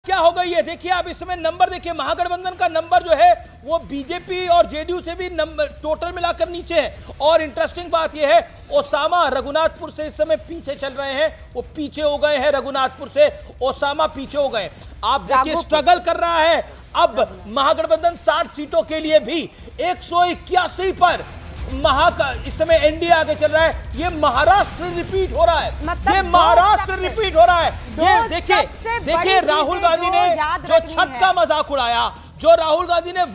क्या हो गई है। देखिए आप इसमें नंबर देखिए, महागठबंधन का नंबर जो है वो बीजेपी और जेडीयू से भी नंबर टोटल मिलाकर नीचे है। और इंटरेस्टिंग बात यह है, ओसामा रघुनाथपुर से इस समय पीछे चल रहे हैं, वो पीछे हो गए हैं रघुनाथपुर से, ओसामा पीछे हो गए। आप देखिए स्ट्रगल कर रहा है अब महागठबंधन 60 सीटों के लिए भी 181 पर इस समय एनडीए आगे चल रहा है। ये महाराष्ट्र रिपीट हो रहा है, ये महाराष्ट्र रिपीट हो रहा है। ये देखिए राहुल गांधी ने जो छत का मजाक उड़ाया, जो राहुल गांधी ने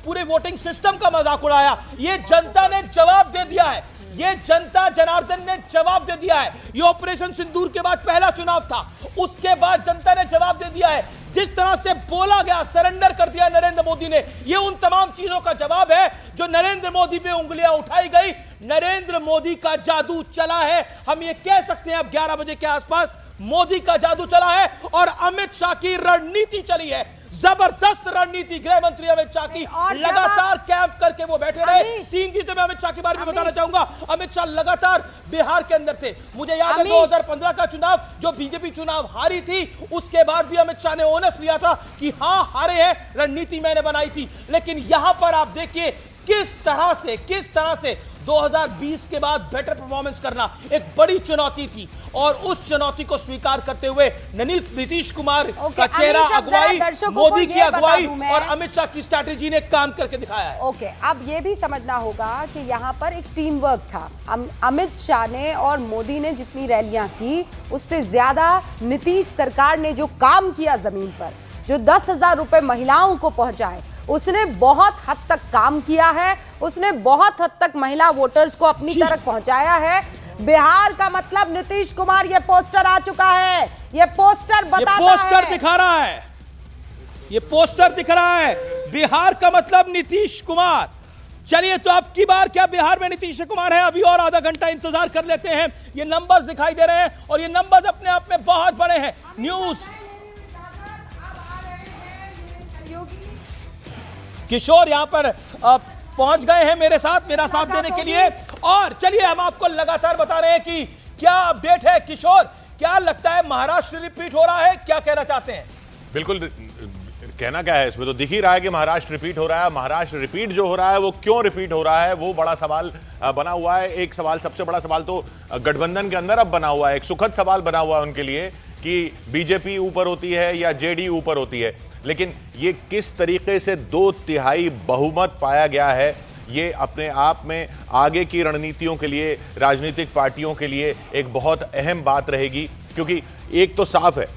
पूरे वोटिंग सिस्टम का मजाक उड़ाया, ये जनता ने जवाब दे दिया है। ये जनता जनार्दन ने जवाब दे दिया है। ये ऑपरेशन सिंदूर के बाद पहला चुनाव था, उसके बाद जनता ने जवाब दे दिया है। जिस तरह से बोला गया, सरेंडर कर दिया नरेंद्र मोदी ने, ये उन तमाम चीजों का जवाब है जो नरेंद्र मोदी पे उंगलियां उठाई गई। नरेंद्र मोदी का जादू चला है, हम ये कह सकते हैं अब 11 बजे के आसपास मोदी का जादू चला है और अमित शाह की रणनीति चली है, जबरदस्त रणनीति। गृह मंत्री अमित शाह की लगातार कैंप करके वो बैठे रहे। 3 चीजें मैं अमित शाह के बारे में बताना चाहूंगा। अमित शाह लगातार बिहार के अंदर थे। मुझे याद है 2015 का चुनाव जो बीजेपी चुनाव हारी थी, उसके बाद भी अमित शाह ने ओनस लिया था कि हां हारे हैं, रणनीति मैंने बनाई थी। लेकिन यहां पर आप देखिए किस तरह से 2020 के बाद बेटर परफॉर्मेंस करना एक बड़ी चुनौती थी और उस चुनौती को स्वीकार करते हुए नीतीश कुमार का चेहरा, अगुवाई, मोदी की अगुवाई और अमित शाह की स्ट्रैटेजी ने काम करके दिखाया है। ओके, अब ये भी समझना होगा कि यहाँ पर एक टीम वर्क था। अमित शाह ने और मोदी ने जितनी रैलियां की, उससे ज्यादा नीतीश सरकार ने जो काम किया जमीन पर, जो 10,000 रुपए महिलाओं को पहुंचाए, उसने बहुत हद तक काम किया है। उसने बहुत हद तक महिला वोटर्स को अपनी तरफ पहुंचाया है। बिहार का मतलब नीतीश कुमार, ये पोस्टर आ चुका है, ये पोस्टर बताता है, ये पोस्टर दिखा रहा है, ये पोस्टर दिख रहा है, बिहार का मतलब नीतीश कुमार। चलिए तो अब की बार क्या बिहार में नीतीश कुमार है? अभी और आधा घंटा इंतजार कर लेते हैं। ये नंबर्स दिखाई दे रहे हैं और ये नंबर्स अपने आप में बहुत बड़े हैं। न्यूज किशोर यहां पर पहुंच गए हैं मेरे साथ, मेरा साथ देने के लिए। और चलिए हम आपको लगातार बता रहे हैं कि क्या अपडेट है। किशोर, क्या लगता है महाराष्ट्र रिपीट हो रहा है, क्या कहना चाहते हैं? बिल्कुल, कहना क्या है, इसमें तो दिख ही रहा है कि महाराष्ट्र रिपीट हो रहा है। महाराष्ट्र रिपीट जो हो रहा है वो क्यों रिपीट हो रहा है, वो बड़ा सवाल बना हुआ है। एक सवाल, सबसे बड़ा सवाल तो गठबंधन के अंदर अब बना हुआ है, एक सुखद सवाल बना हुआ है उनके लिए कि बीजेपी ऊपर होती है या जेडीयू ऊपर होती है। लेकिन ये किस तरीके से 2/3 बहुमत पाया गया है, ये अपने आप में आगे की रणनीतियों के लिए, राजनीतिक पार्टियों के लिए एक बहुत अहम बात रहेगी। क्योंकि एक तो साफ है,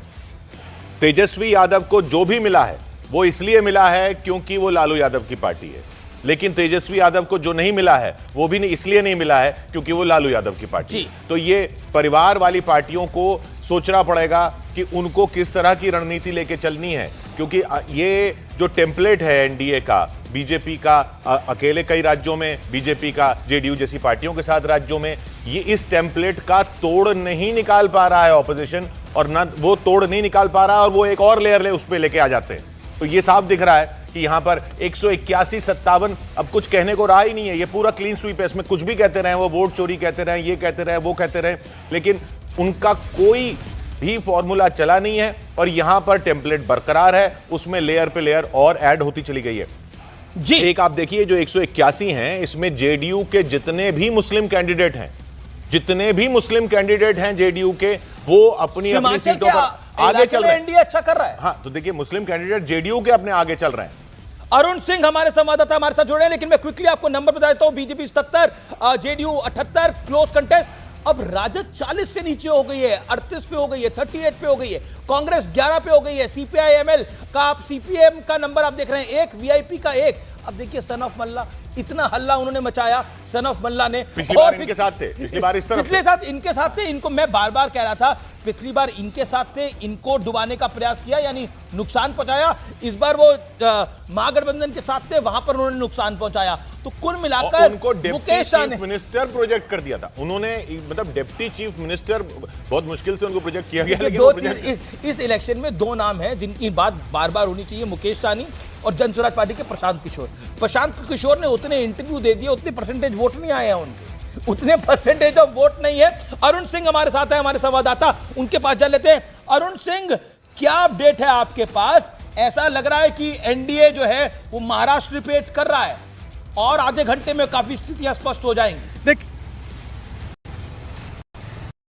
तेजस्वी यादव को जो भी मिला है वो इसलिए मिला है क्योंकि वो लालू यादव की पार्टी है। लेकिन तेजस्वी यादव को जो नहीं मिला है वो भी इसलिए नहीं मिला है क्योंकि वो लालू यादव की पार्टी है। तो ये परिवार वाली पार्टियों को सोचना पड़ेगा कि उनको किस तरह की रणनीति लेके चलनी है। क्योंकि ये जो टेम्पलेट है एनडीए का, बीजेपी का अकेले कई राज्यों में, बीजेपी का जेडीयू जैसी पार्टियों के साथ राज्यों में, ये इस टेम्पलेट का तोड़ नहीं निकाल पा रहा है ऑपोजिशन, और ना वो तोड़ नहीं निकाल पा रहा है और वो एक और लेयर उस पर लेके आ जाते हैं। तो ये साफ दिख रहा है कि यहां पर 181-57 अब कुछ कहने को रहा ही नहीं है। ये पूरा क्लीन स्वीप है, इसमें कुछ भी कहते रहे, वो वोट चोरी कहते रहे, ये कहते रहे, वो कहते रहे, लेकिन उनका कोई भी फॉर्मूला चला नहीं है और यहां पर टेम्पलेट बरकरार है, उसमें लेयर पे लेयर और ऐड होती चली गई है जी। एक आप देखिए जो 181 हैं, इसमें जेडीयू के जितने भी मुस्लिम कैंडिडेट हैं, जितने भी मुस्लिम कैंडिडेट हैं जेडीयू के, वो अपनी अपनी सीटों पर आगे चल रहे हैं। एनडीए अच्छा कर रहा है। हाँ, तो देखिए मुस्लिम कैंडिडेट जेडीयू के अपने आगे चल रहे हैं। अरुण सिंह हमारे संवाददाता हमारे साथ जुड़े हैं, लेकिन मैं क्विकली आपको नंबर बता देता हूं। BJP 77, JDU 78, close contest. अब राजद 40 से नीचे हो गई है, 38 पे हो गई है, 38 पे हो गई है, कांग्रेस 11 पे हो गई है, सीपीआई एमएल का, आप सीपीएम का नंबर आप देख रहे हैं 1, वीआईपी का 1। अब देखिए सन ऑफ मल्ला, इतना हल्ला उन्होंने मचाया सन ऑफ मल्ला ने। पिछली बार इनके साथ थे, पिछली बार इस तरफ पिछले साथ इनके साथ थे। इनको मैं बार बार कह रहा था, पिछली बार इनके साथ थे, इनको डुबाने का प्रयास किया, यानी नुकसान पहुंचाया। इस बार वो महागठबंधन के साथ थे, वहां पर उन्होंने नुकसान पहुंचाया। तो कुल मिलाकर उनको डिप्टी चीफ मिनिस्टर प्रोजेक्ट कर दिया था उन्होंने, मतलब डिप्टी चीफ मिनिस्टर बहुत मुश्किल से उनको प्रोजेक्ट किया गया। लेकिन इस इलेक्शन में 2 नाम हैं जिनकी बात बार बार होनी चाहिए, मुकेश सहनी और जन स्वराज पार्टी के प्रशांत किशोर। प्रशांत किशोर ने उतने इंटरव्यू दे दिए, उतने परसेंटेज वोट नहीं आए हैं उनके, उतने परसेंटेज ऑफ वोट नहीं है। अरुण सिंह हमारे साथ है, हमारे संवाददाता, उनके पास जा लेते हैं। अरुण सिंह, क्या अपडेट है आपके पास? ऐसा लग रहा है कि एनडीए जो है वो महाराष्ट्र रिपीट कर रहा है और आधे घंटे में काफी स्थितियां स्पष्ट हो जाएंगी। देखिए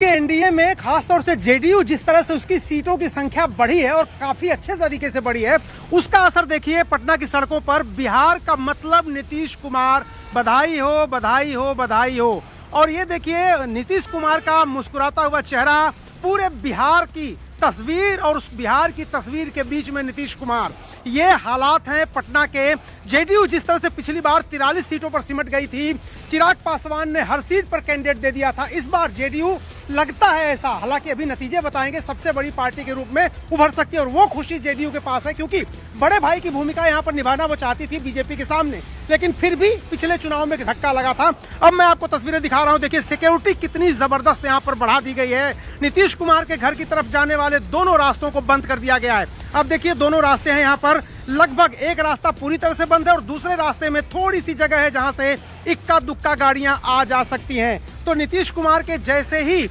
एनडीए में खासतौर से जेडीयू जिस तरह से उसकी सीटों की संख्या बढ़ी है और काफी अच्छे तरीके से बढ़ी है, उसका असर देखिए पटना की सड़कों पर। बिहार का मतलब नीतीश कुमार, बधाई हो बधाई हो बधाई हो। और ये देखिए नीतीश कुमार का मुस्कुराता हुआ चेहरा, पूरे बिहार की तस्वीर और उस बिहार की तस्वीर के बीच में नीतीश कुमार। ये हालात हैं पटना के। जेडीयू जिस तरह से पिछली बार 43 सीटों पर सिमट गई थी, चिराग पासवान ने हर सीट पर कैंडिडेट दे दिया था, इस बार जेडीयू लगता है ऐसा, हालांकि अभी नतीजे बताएंगे, सबसे बड़ी पार्टी के रूप में उभर सकती है और वो खुशी जेडीयू के पास है क्योंकि बड़े भाई की भूमिका यहां पर निभाना वो चाहती थी बीजेपी के सामने, लेकिन फिर भी पिछले चुनाव में धक्का लगा था। अब मैं आपको तस्वीरें दिखा रहा हूं, देखिए सिक्योरिटी कितनी जबरदस्त यहां पर बढ़ा दी गई है। नीतीश कुमार के घर की तरफ जाने वाले दोनों रास्तों को बंद कर दिया गया है। अब देखिए दोनों रास्ते हैं यहाँ पर, लगभग एक रास्ता पूरी तरह से बंद है और दूसरे रास्ते में थोड़ी सी जगह है जहां से इक्का दुक्का गाड़ियां आ जा सकती हैं। तो नीतीश कुमार के जैसे ही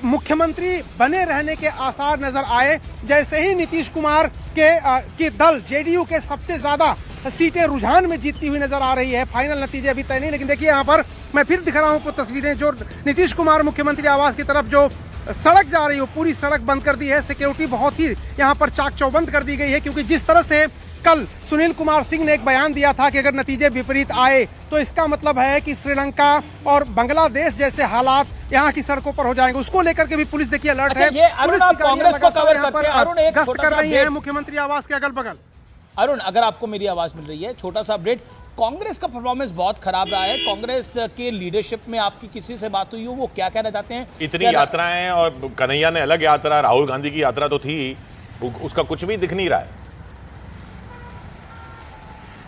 मुख्यमंत्री बने रहने के आसार नजर आए, जैसे ही नीतीश कुमार के दल जेडीयू के सबसे ज्यादा सीटें रुझान में जीतती हुई नजर आ रही है। फाइनल नतीजे अभी तय नहीं, लेकिन देखिए यहाँ पर मैं फिर दिखा रहा हूँ तस्वीरें, जो नीतीश कुमार मुख्यमंत्री आवास की तरफ जो सड़क जा रही हो, पूरी सड़क बंद कर दी है। सिक्योरिटी बहुत ही यहाँ पर चाक चौबंद कर दी गई है क्योंकि जिस तरह से कल सुनील कुमार सिंह ने एक बयान दिया था कि अगर नतीजे विपरीत आए तो इसका मतलब है कि श्रीलंका और बांग्लादेश जैसे हालात यहाँ की सड़कों पर हो जाएंगे, उसको लेकर के भी पुलिस देखिए अलर्ट है। ये अरुण, आप कांग्रेस को कवर करते हैं। अरुण, एक गश्त कर रही है मुख्यमंत्री आवास के अगल बगल। अरुण, अगर आपको मेरी आवाज मिल रही है, छोटा सा अपडेट, कांग्रेस का परफॉर्मेंस बहुत खराब रहा है। कांग्रेस के लीडरशिप में आपकी किसी से बात हुई हो, वो क्या कहना चाहते हैं? इतनी यात्राएं, और कन्हैया ने अलग यात्रा, राहुल गांधी की यात्रा तो थी, उसका कुछ भी दिख नहीं रहा है।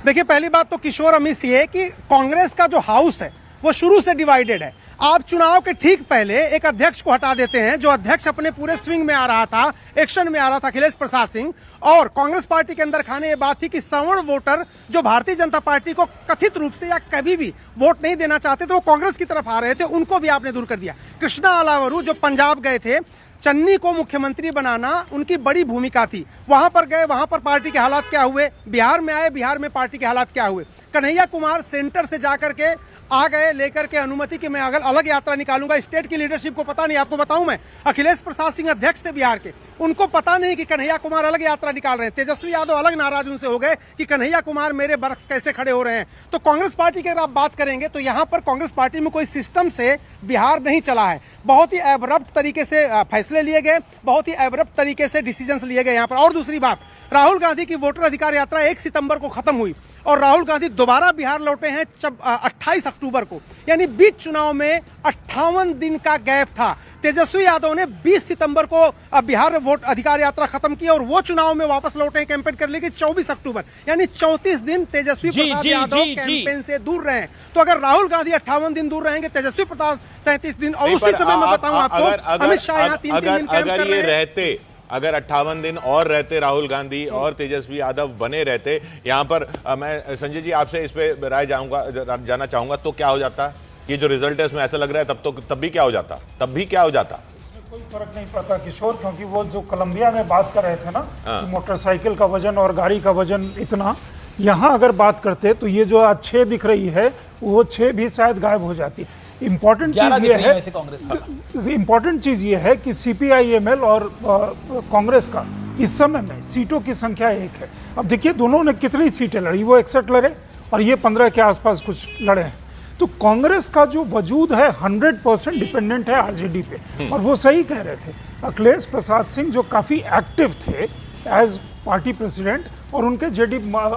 देखिए पहली बात तो किशोर अमीश ये कि कांग्रेस का जो हाउस है वो शुरू से डिवाइडेड है। आप चुनाव के ठीक पहले एक अध्यक्ष को हटा देते हैं, जो अध्यक्ष अपने पूरे स्विंग में आ रहा था, एक्शन में आ रहा था, अखिलेश प्रसाद सिंह। और कांग्रेस पार्टी के अंदर खाने ये बात थी कि सवर्ण वोटर जो भारतीय जनता पार्टी को कथित रूप से या कभी भी वोट नहीं देना चाहते थे, वो कांग्रेस की तरफ आ रहे थे, उनको भी आपने दूर कर दिया। कृष्णा अलावरू जो पंजाब गए थे, चन्नी को मुख्यमंत्री बनाना उनकी बड़ी भूमिका थी, वहां पर गए, वहां पर पार्टी के हालात क्या हुए, बिहार में आए, बिहार में पार्टी के हालात क्या हुए। कन्हैया कुमार सेंटर से जाकर के आ गए लेकर के अनुमति कि मैं अलग यात्रा निकालूंगा। स्टेट की लीडरशिप को पता नहीं, आपको बताऊं मैं, अखिलेश प्रसाद सिंह अध्यक्ष थे बिहार के, उनको पता नहीं कि कन्हैया कुमार अलग यात्रा निकाल रहे हैं। तेजस्वी यादव अलग नाराज उनसे हो गए कि कन्हैया कुमार मेरे बरक्स कैसे खड़े हो रहे हैं। तो कांग्रेस पार्टी की अगर आप बात करेंगे तो यहाँ पर कांग्रेस पार्टी में कोई सिस्टम से बिहार नहीं चला है। बहुत ही एब्रप्ट तरीके से फैसले लिए गए, बहुत ही एब्रप्ट तरीके से डिसीजंस लिए गए यहाँ पर। और दूसरी बात, राहुल गांधी की वोटर अधिकार यात्रा 1 सितंबर को खत्म हुई और राहुल गांधी दोबारा बिहार लौटे हैं 28 अक्टूबर को, यानी बीच चुनाव में 58 दिन का गैप था। तेजस्वी यादव ने 20 सितंबर को बिहार में वोट अधिकार यात्रा खत्म की और वो चुनाव में वापस लौटे कैंपेन कर लेके 24 अक्टूबर, यानी 34 दिन तेजस्वी प्रसाद यादव कैंपेन से दूर रहे। तो अगर राहुल गांधी 58 दिन दूर रहेंगे, तेजस्वी प्रसाद 33 दिन, और उसी समय मैं बताऊं आपको अमित शाह यहाँ 3-3 दिन कैंप कर रहे हैं। अगर 58 दिन और रहते, राहुल गांधी और तेजस्वी यादव बने रहते यहाँ पर, मैं संजय जी आपसे इस पे राय जाना चाहूंगा, तो क्या हो जाता? ये जो रिजल्ट है इसमें ऐसा लग रहा है तब भी क्या हो जाता? इसमें कोई फर्क नहीं पड़ता किशोर, क्योंकि वो जो कोलंबिया में बात कर रहे थे ना कि मोटरसाइकिल का वजन और गाड़ी का वजन इतना, यहाँ अगर बात करते तो ये जो आज 6 दिख रही है वो 6 भी शायद गायब हो जाती। इम्पोर्टेंट चीज ये है कि सीपीआईएमएल और कांग्रेस का इस समय में सीटों की संख्या 1 है। अब देखिए दोनों ने कितनी सीटें लड़ी, वो 61 लड़े और ये 15 के आसपास कुछ लड़े हैं। तो कांग्रेस का जो वजूद है 100% डिपेंडेंट है आरजेडी पे। और वो सही कह रहे थे, अखिलेश प्रसाद सिंह जो काफ़ी एक्टिव थे एज पार्टी प्रेसिडेंट, और उनके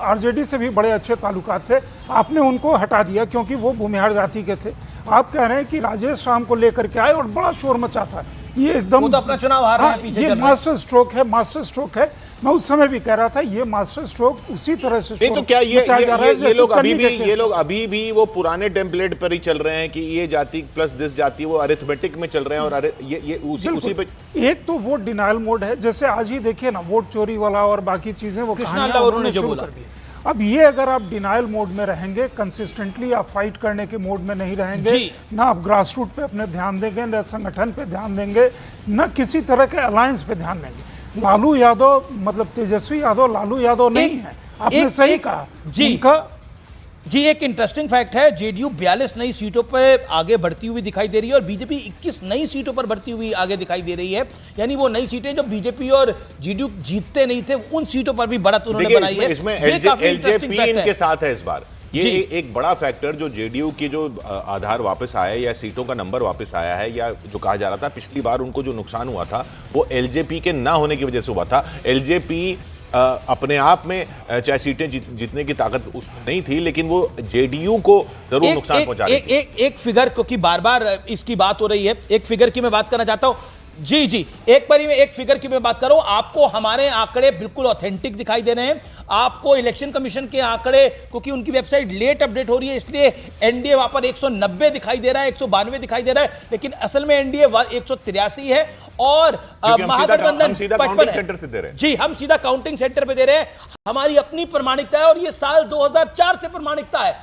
आरजेडी से भी बड़े अच्छे ताल्लुकात थे, आपने उनको हटा दिया क्योंकि वो भूमिहार जाति के थे। आप कह रहे हैं कि राजेश राम को लेकर के आए और बड़ा शोर मचाता है, ये एकदम तो अपना चुनाव हार रहे हैं, पीछे ये मास्टर स्ट्रोक है। मैं उस समय भी कह रहा था ये मास्टर स्ट्रोक उसी तरह से नहीं, तो क्या ये लोग अभी भी वो पुराने टेम्पलेट पर ही चल रहे हैं कि ये जाति प्लस दिस जाति, वो अरिथमेटिक में चल रहे हैं और ये उसी पे। एक तो वोट डिनायल मोड है, जैसे आज ही देखिए ना वोट चोरी वाला और बाकी चीजें वो कृष्णा जो बोला। अब ये अगर आप डिनायल मोड में रहेंगे, कंसिस्टेंटली आप फाइट करने के मोड में नहीं रहेंगे, ना आप ग्रास रूट पे अपने ध्यान देंगे, ना संगठन पे ध्यान देंगे, ना किसी तरह के अलायंस पे ध्यान देंगे, लालू यादव मतलब तेजस्वी यादव लालू यादव नहीं है। आपने सही कहा जी उनका जी। एक इंटरेस्टिंग फैक्ट है, जेडीयू 42 नई सीटों पर आगे बढ़ती हुई दिखाई दे रही है और बीजेपी 21 नई सीटों पर बढ़ती हुई आगे दिखाई दे रही है। यानी वो नई सीटें जो बीजेपी और जेडीयू जीतते नहीं थे, उन सीटों पर भी बढ़त उन्होंने बनाई है। इसमें ये काफी इंटरेस्टिंग एलजेपी फैक्ट इनके है। साथ है इस बार। ये एक बड़ा फैक्टर जो जेडीयू की जो आधार वापस आया या सीटों का नंबर वापस आया है, या जो कहा जा रहा था पिछली बार उनको जो नुकसान हुआ था वो एलजेपी के ना होने की वजह से हुआ था। एलजेपी अपने आप में चाहे सीटें जीतने की ताकत उसमें नहीं थी, लेकिन वो जेडीयू को जरूर नुकसान पहुंचा रही थी। एक फिगर, क्योंकि बार बार इसकी बात हो रही है, एक फिगर की मैं बात करना चाहता हूं। जी जी, एक बारी में एक फिगर की मैं बात कर रहा हूं। आपको हमारे आंकड़े बिल्कुल ऑथेंटिक दिखाई दे रहे हैं। आपको इलेक्शन कमीशन के आंकड़े, क्योंकि उनकी वेबसाइट लेट अपडेट हो रही है, इसलिए एनडीए वहां पर 190 दिखाई दे रहा है, 192 दिखाई दे रहा है, लेकिन असल में एनडीए 183 है और महागठबंधन 55 सेंटर से दे रहे हैं। जी, हम सीधा काउंटिंग सेंटर पे दे रहे हैं। हमारी अपनी प्रमाणिकता है और ये साल 2004 से प्रमाणिकता है।